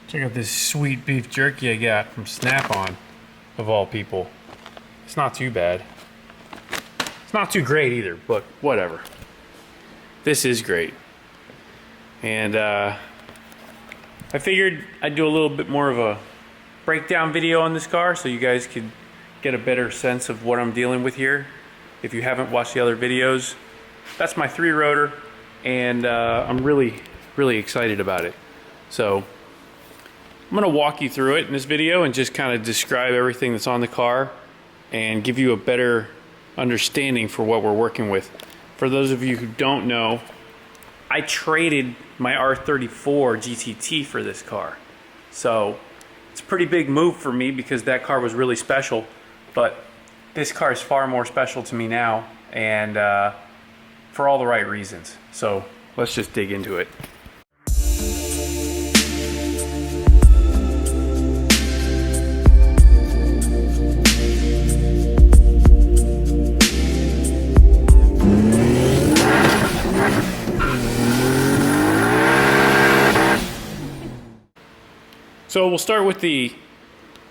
Check out this sweet beef jerky I got from Snap-on, of all people. It's not too bad. It's not too great either, but whatever. This is great. And I figured I'd do a little bit more of a breakdown video on this car so you guys could get a better sense of what I'm dealing with here. If you haven't watched the other videos, that's my 3-rotor, and I'm really excited about it. So I'm going to walk you through it in this video and just kind of describe everything that's on the car and give you a better understanding for what we're working with. For those of you who don't know, I traded my R34 GTT for this car. So it's a pretty big move for me because that car was really special, but this car is far more special to me now, and for all the right reasons. So let's just dig into it. So we'll start with the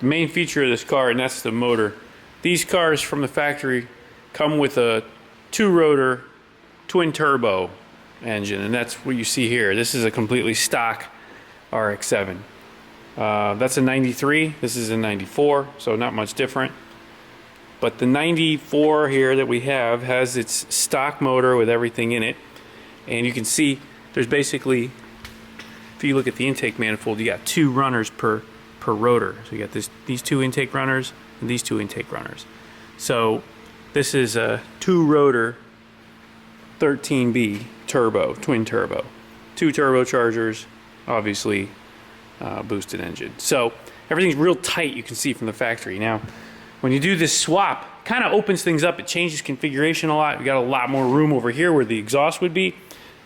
main feature of this car, and that's the motor. These cars from the factory come with a 2-rotor twin turbo engine, and that's what you see here. This is a completely stock Rx7. That's a 93, this is a 94, so not much different. But the 94 here that we have has its stock motor with everything in it, and you can see there's basically, if you look at the intake manifold, you got 2 runners per rotor. So you got these 2 intake runners and these 2 intake runners. So this is a 2-rotor 13B turbo, twin turbo. 2 turbochargers, obviously boosted engine. So everything's real tight, you can see from the factory. Now, when you do this swap, kind of opens things up. It changes configuration a lot. We got a lot more room over here where the exhaust would be.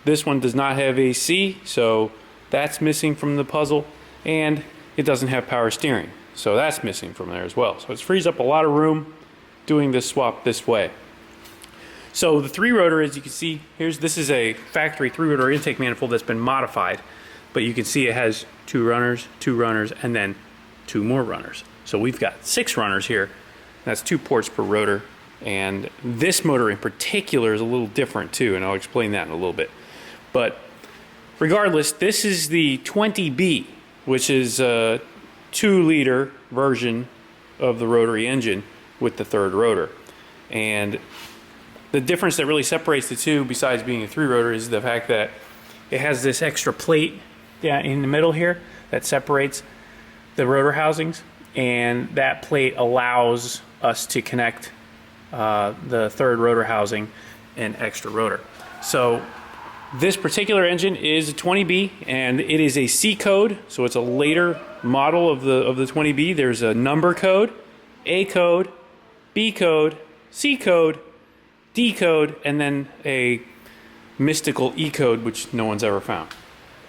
This one does not have AC, so that's missing from the puzzle, and it doesn't have power steering, so that's missing from there as well. So it frees up a lot of room doing this swap this way. So the 3-rotor, as you can see, this is a factory 3-rotor intake manifold that's been modified, but you can see it has 2 runners, and then 2 more runners. So we've got 6 runners here. That's 2 ports per rotor, and this motor in particular is a little different too, and I'll explain that in a little bit. But regardless, this is the 20B, which is a 2-liter version of the rotary engine with the 3rd rotor. And the difference that really separates the two, besides being a 3-rotor, is the fact that it has this extra plate in the middle here that separates the rotor housings, and that plate allows us to connect the 3rd rotor housing and extra rotor. So this particular engine is a 20B, and it is a C code, so it's a later model of the 20B. There's a number code, A code, B code, C code, D code, and then a mystical E code, which no one's ever found.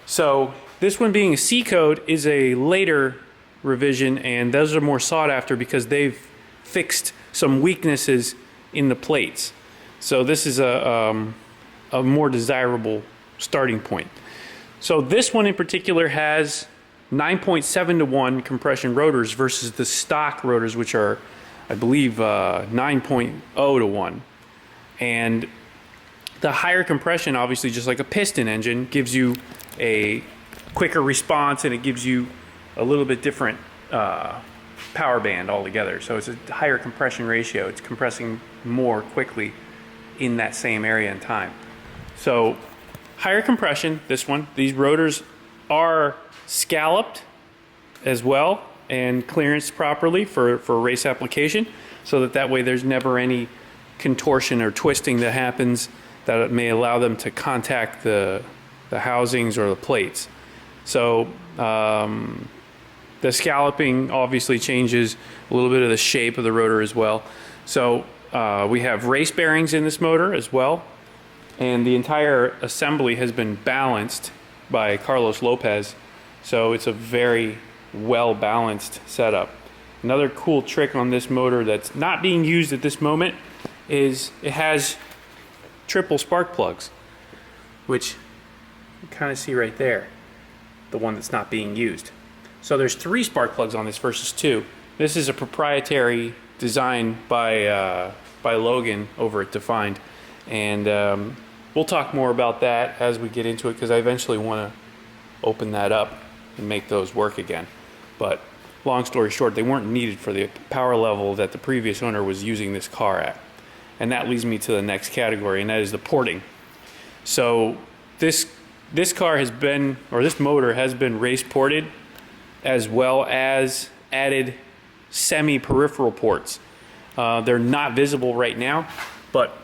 So this one being a C code is a later revision, and those are more sought after because they've fixed some weaknesses in the plates. So this is a more desirable starting point. So this one in particular has 9.7 to 1 compression rotors versus the stock rotors, which are, I believe, 9.0 to 1. And the higher compression, obviously just like a piston engine, gives you a quicker response, and it gives you a little bit different power band altogether. So it's a higher compression ratio. It's compressing more quickly in that same area and time. So higher compression, this one. These rotors are scalloped as well and clearanced properly for race application, so that way there's never any contortion or twisting that happens that may allow them to contact the housings or the plates. So the scalloping obviously changes a little bit of the shape of the rotor as well. So we have race bearings in this motor as well. And the entire assembly has been balanced by Carlos Lopez, so it's a very well balanced setup. Another cool trick on this motor that's not being used at this moment is it has triple spark plugs, which you kind of see right there, the one that's not being used. So there's 3 spark plugs on this versus 2. This is a proprietary design by Logan over at Defined, and we'll talk more about that as we get into it, because I eventually want to open that up and make those work again. But long story short, they weren't needed for the power level that the previous owner was using this car at. And that leads me to the next category, and that is the porting. So this car has been, or this motor has been race ported, as well as added semi-peripheral ports. They're not visible right now, but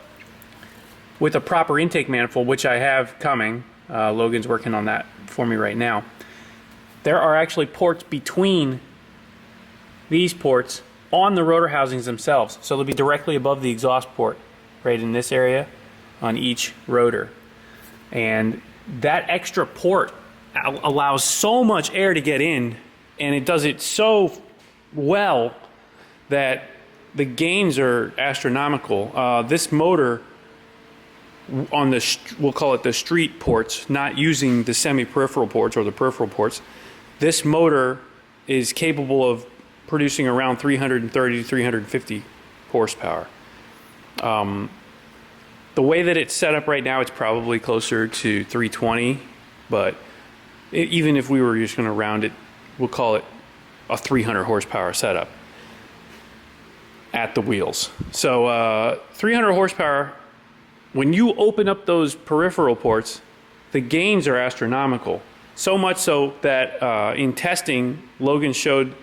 with a proper intake manifold, which I have coming, Logan's working on that for me right now, there are actually ports between these ports on the rotor housings themselves. So they'll be directly above the exhaust port, right in this area on each rotor. And that extra port allows so much air to get in, and it does it so well that the gains are astronomical. This motor on the, we'll call it the street ports, not using the semi-peripheral ports or the peripheral ports, this motor is capable of producing around 330 to 350 horsepower. The way that it's set up right now, it's probably closer to 320, but even if we were just going to round it, we'll call it a 300 horsepower setup at the wheels. So 300 horsepower, when you open up those peripheral ports, the gains are astronomical. So much so that in testing, Logan showed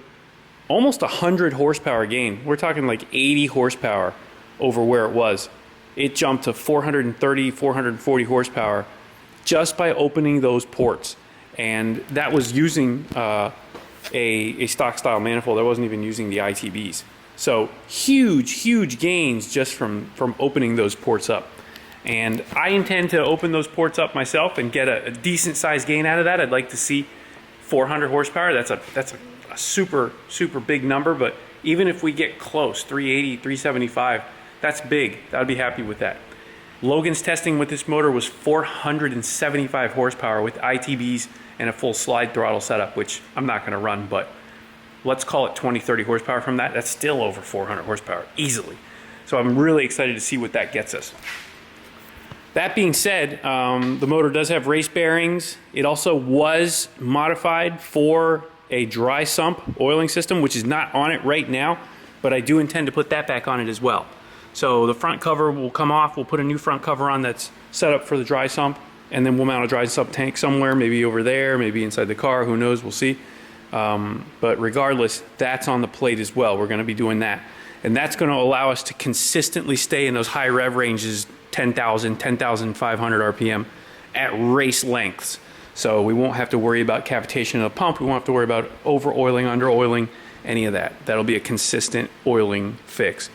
almost 100 horsepower gain. We're talking like 80 horsepower over where it was. It jumped to 430, 440 horsepower just by opening those ports. And that was using a stock style manifold. I wasn't even using the ITBs. So huge gains just from opening those ports up. And I intend to open those ports up myself and get a decent sized gain out of that. I'd like to see 400 horsepower. That's a super big number, but even if we get close, 380, 375, that's big. I'd be happy with that. Logan's testing with this motor was 475 horsepower with ITBs and a full slide throttle setup, which I'm not going to run, but let's call it 20, 30 horsepower from that. That's still over 400 horsepower easily. So I'm really excited to see what that gets us. That being said, the motor does have race bearings. It also was modified for a dry sump oiling system, which is not on it right now, but I do intend to put that back on it as well. So the front cover will come off. We'll put a new front cover on that's set up for the dry sump, and then we'll mount a dry sump tank somewhere, maybe over there, maybe inside the car, who knows, we'll see. But regardless, that's on the plate as well. We're going to be doing that. And that's going to allow us to consistently stay in those high rev ranges, 10,000, 10,500 RPM at race lengths. So we won't have to worry about cavitation of the pump. We won't have to worry about over oiling, under oiling, any of that. That'll be a consistent oiling fix.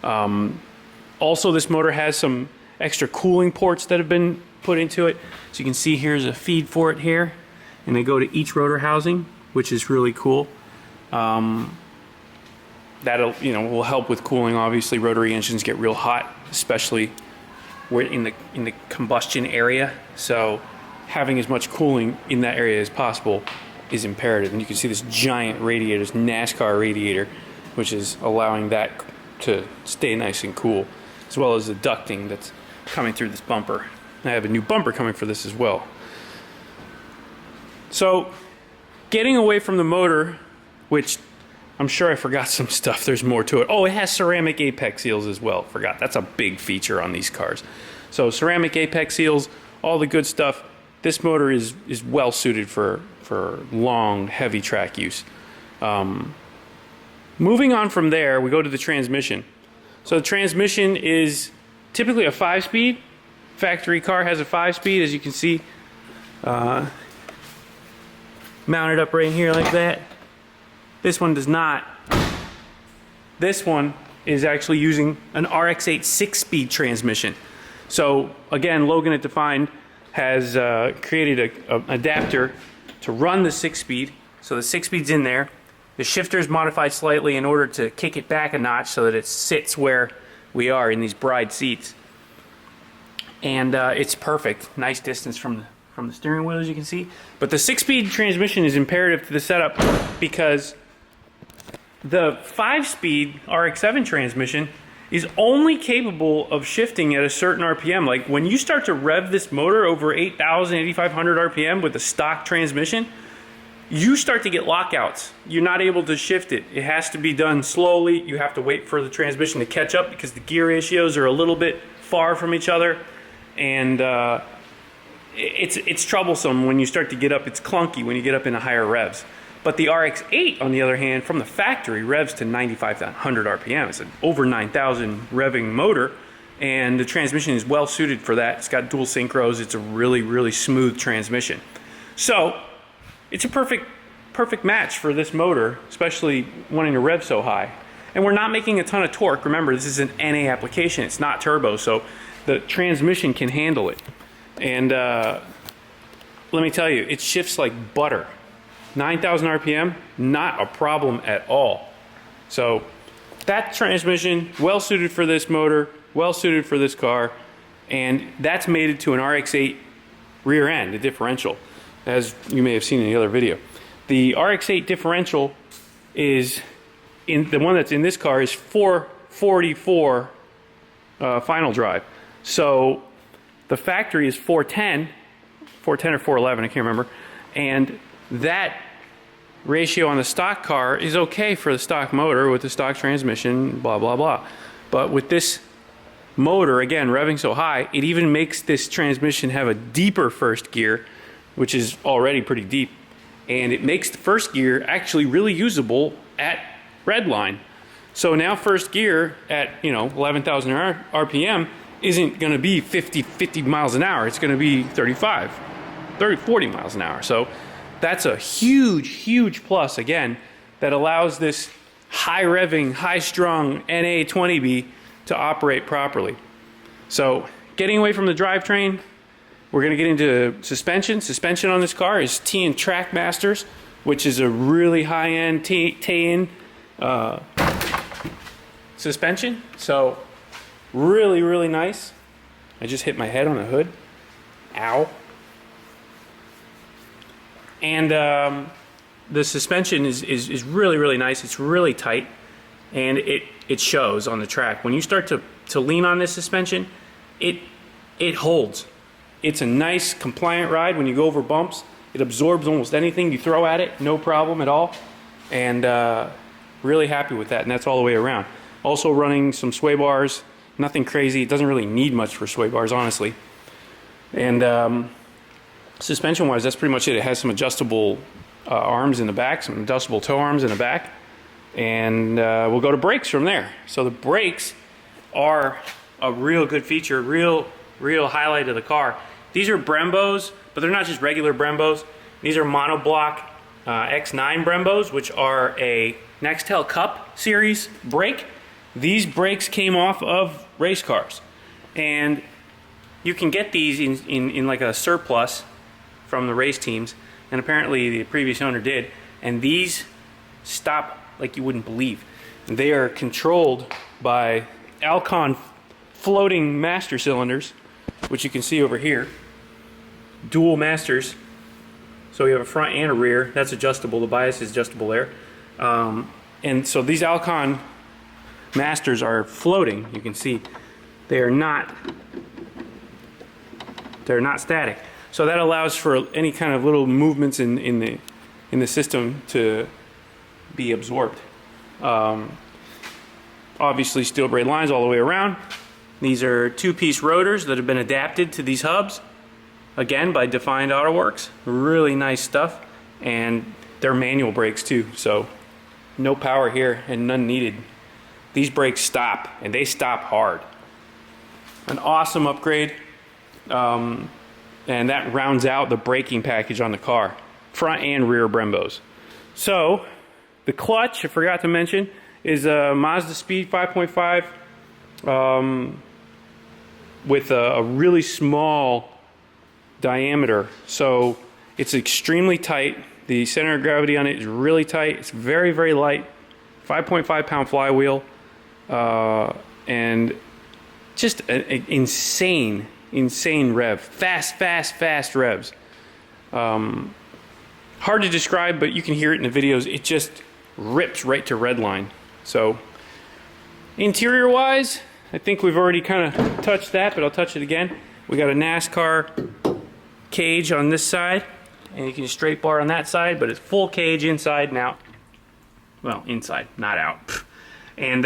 Also, this motor has some extra cooling ports that have been put into it. So you can see here's a feed for it here, and they go to each rotor housing, which is really cool. That'll, will help with cooling. Obviously, rotary engines get real hot, especially we're in the combustion area. So having as much cooling in that area as possible is imperative. And you can see this giant radiator, this NASCAR radiator, which is allowing that to stay nice and cool, as well as the ducting that's coming through this bumper. I have a new bumper coming for this as well. So getting away from the motor, which I'm sure I forgot some stuff, there's more to it. Oh, it has ceramic apex seals as well. Forgot, that's a big feature on these cars. So ceramic apex seals, all the good stuff. This motor is well suited for long, heavy track use. Moving on from there, we go to the transmission. So the transmission is typically a 5-speed. Factory car has a 5-speed, as you can see, mounted up right here like that. This one does not. This one is actually using an Rx7 6-speed transmission. So again, Logan at Defined has created an adapter to run the 6-speed. So the 6-speed's in there. The shifter is modified slightly in order to kick it back a notch so that it sits where we are in these bride seats. And it's perfect. Nice distance from from the steering wheel, as you can see. But the 6-speed transmission is imperative to the setup because the 5-speed RX7 transmission is only capable of shifting at a certain RPM. Like when you start to rev this motor over 8,000, 8,500 RPM with the stock transmission, you start to get lockouts. You're not able to shift it. It has to be done slowly. You have to wait for the transmission to catch up because the gear ratios are a little bit far from each other. And it's troublesome when you start to get up. It's clunky when you get up into higher revs. But the RX8, on the other hand, from the factory, revs to 9,500 RPM. It's an over 9,000 revving motor, and the transmission is well suited for that. It's got dual synchros. It's a really, really smooth transmission. So it's a perfect match for this motor, especially wanting to rev so high. And we're not making a ton of torque. Remember, this is an NA application. It's not turbo, so the transmission can handle it. And let me tell you, it shifts like butter. 9,000 RPM, not a problem at all. So that transmission, well suited for this motor, well suited for this car, and that's mated to an RX8 rear end, a differential, as you may have seen in the other video. The RX8 differential is, the one that's in this car is 444 final drive. So the factory is 410 or 411, I can't remember, and that ratio on the stock car is okay for the stock motor with the stock transmission, blah, blah, blah. But with this motor, again, revving so high, it even makes this transmission have a deeper first gear, which is already pretty deep. And it makes the first gear actually really usable at redline. So now first gear at, 11,000 RPM isn't going to be 50 miles an hour. It's going to be 40 miles an hour. So that's a huge plus, again, that allows this high revving, high strung NA 20B to operate properly. So getting away from the drivetrain, we're going to get into suspension. Suspension on this car is T&N Trackmasters, which is a really high-end T&N suspension. So really nice. I just hit my head on the hood. Ow. And the suspension is really nice. It's really tight, and it shows on the track. When you start to lean on this suspension, it holds. It's a nice compliant ride. When you go over bumps, it absorbs almost anything you throw at it, no problem at all. And really happy with that, and that's all the way around. Also running some sway bars, nothing crazy. It doesn't really need much for sway bars, honestly. And suspension wise, that's pretty much it. It has some adjustable arms in the back, some adjustable toe arms in the back, and we'll go to brakes from there. So the brakes are a real good feature, real highlight of the car. These are Brembos, but they're not just regular Brembos. These are monoblock X9 Brembos, which are a Nextel Cup series brake. These brakes came off of race cars, and you can get these in like a surplus from the race teams, and apparently the previous owner did, and these stop like you wouldn't believe. They are controlled by Alcon floating master cylinders, which you can see over here. Dual masters, so you have a front and a rear. That's adjustable. The bias is adjustable there. And so these Alcon masters are floating. You can see they're not static. So that allows for any kind of little movements in the system to be absorbed. Obviously steel braid lines all the way around. These are two-piece rotors that have been adapted to these hubs, again by Defined Auto Works. Really nice stuff, and they're manual brakes too, so no power here and none needed. These brakes stop, and they stop hard. An awesome upgrade. And that rounds out the braking package on the car, front and rear Brembos. So the clutch, I forgot to mention, is a Mazda Speed 5.5 with a really small diameter. So it's extremely tight. The center of gravity on it is really tight. It's very light. 5.5 pound flywheel, and just an insane rev. Fast revs. Hard to describe, but you can hear it in the videos. It just rips right to redline. So interior wise, I think we've already kind of touched that, but I'll touch it again. We got a NASCAR cage on this side, and you can straight bar on that side, but it's full cage inside and out. Well, inside, not out. And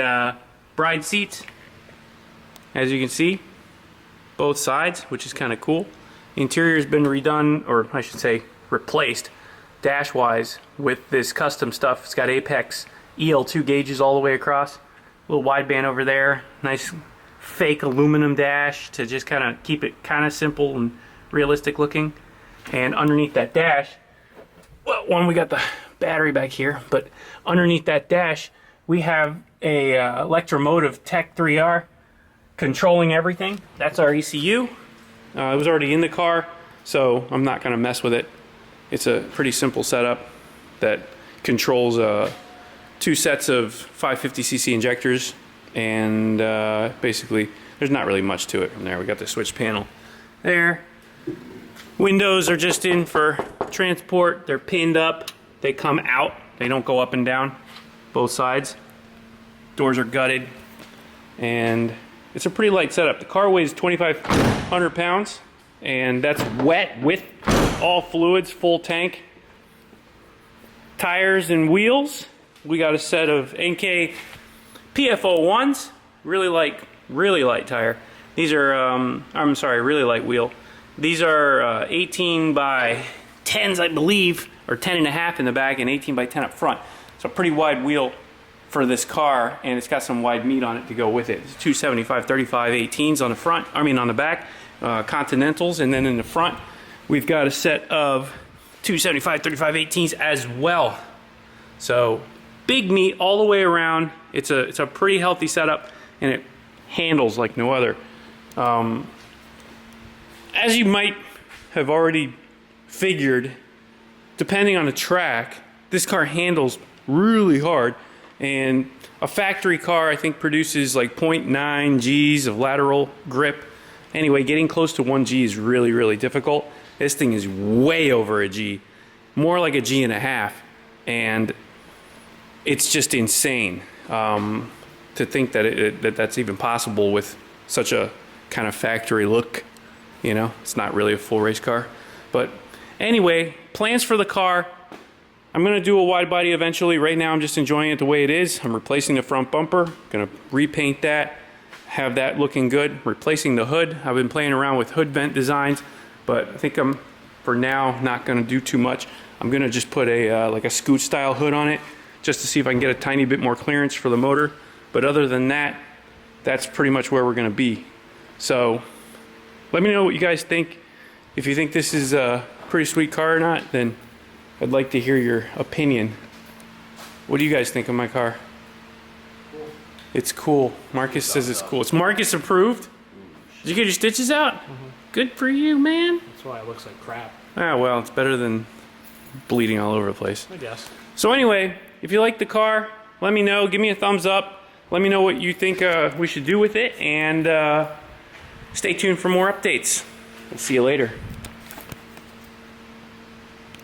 bride seats, as you can see, both sides, which is kind of cool. The interior has been redone, or I should say replaced, dash-wise, with this custom stuff. It's got Apex EL2 gauges all the way across. Little wideband over there. Nice fake aluminum dash to just kind of keep it kind of simple and realistic looking. And underneath that dash, well, one, we got the battery back here, but underneath that dash, we have a Electromotive Tech 3R controlling everything. That's our ECU. It was already in the car, so I'm not going to mess with it. It's a pretty simple setup that controls 2 sets of 550cc injectors, and basically there's not really much to it from there. We got the switch panel there. Windows are just in for transport. They're pinned up. They come out. They don't go up and down, both sides. Doors are gutted, and it's a pretty light setup. The car weighs 2,500 pounds, and that's wet with all fluids, full tank. Tires and wheels, we got a set of NK PFO1s, really light tire. These are, I'm sorry, really light wheel. These are 18 by 10s, I believe, or 10 and a half in the back and 18 by 10 up front. So a pretty wide wheel for this car, and it's got some wide meat on it to go with it. It's 275 35 18s on the front, I mean on the back, Continentals, and then in the front we've got a set of 275 35 18s as well. So big meat all the way around. It's a pretty healthy setup, and it handles like no other. As you might have already figured, depending on the track, this car handles really hard, and a factory car I think produces like 0.9 G's of lateral grip. Anyway, getting close to 1 G is really difficult. This thing is way over a G, more like a G and a half, and it's just insane to think that that's even possible with such a kind of factory look. You know, it's not really a full race car. But anyway, plans for the car. I'm going to do a wide body eventually. Right now I'm just enjoying it the way it is. I'm replacing the front bumper, going to repaint that, have that looking good. Replacing the hood. I've been playing around with hood vent designs, but I think I'm, for now, not going to do too much. I'm going to just put a like a scoot style hood on it, just to see if I can get a tiny bit more clearance for the motor. But other than that, that's pretty much where we're going to be. So let me know what you guys think. If you think this is a pretty sweet car or not, then I'd like to hear your opinion. What do you guys think of my car? Cool. It's cool. Marcus says it's cool. It's Marcus approved. Did you get your stitches out? Mm-hmm. Good for you, man. That's why it looks like crap. Ah, well, it's better than bleeding all over the place. I guess. So anyway, if you like the car, let me know. Give me a thumbs up. Let me know what you think we should do with it, and stay tuned for more updates. We'll see you later.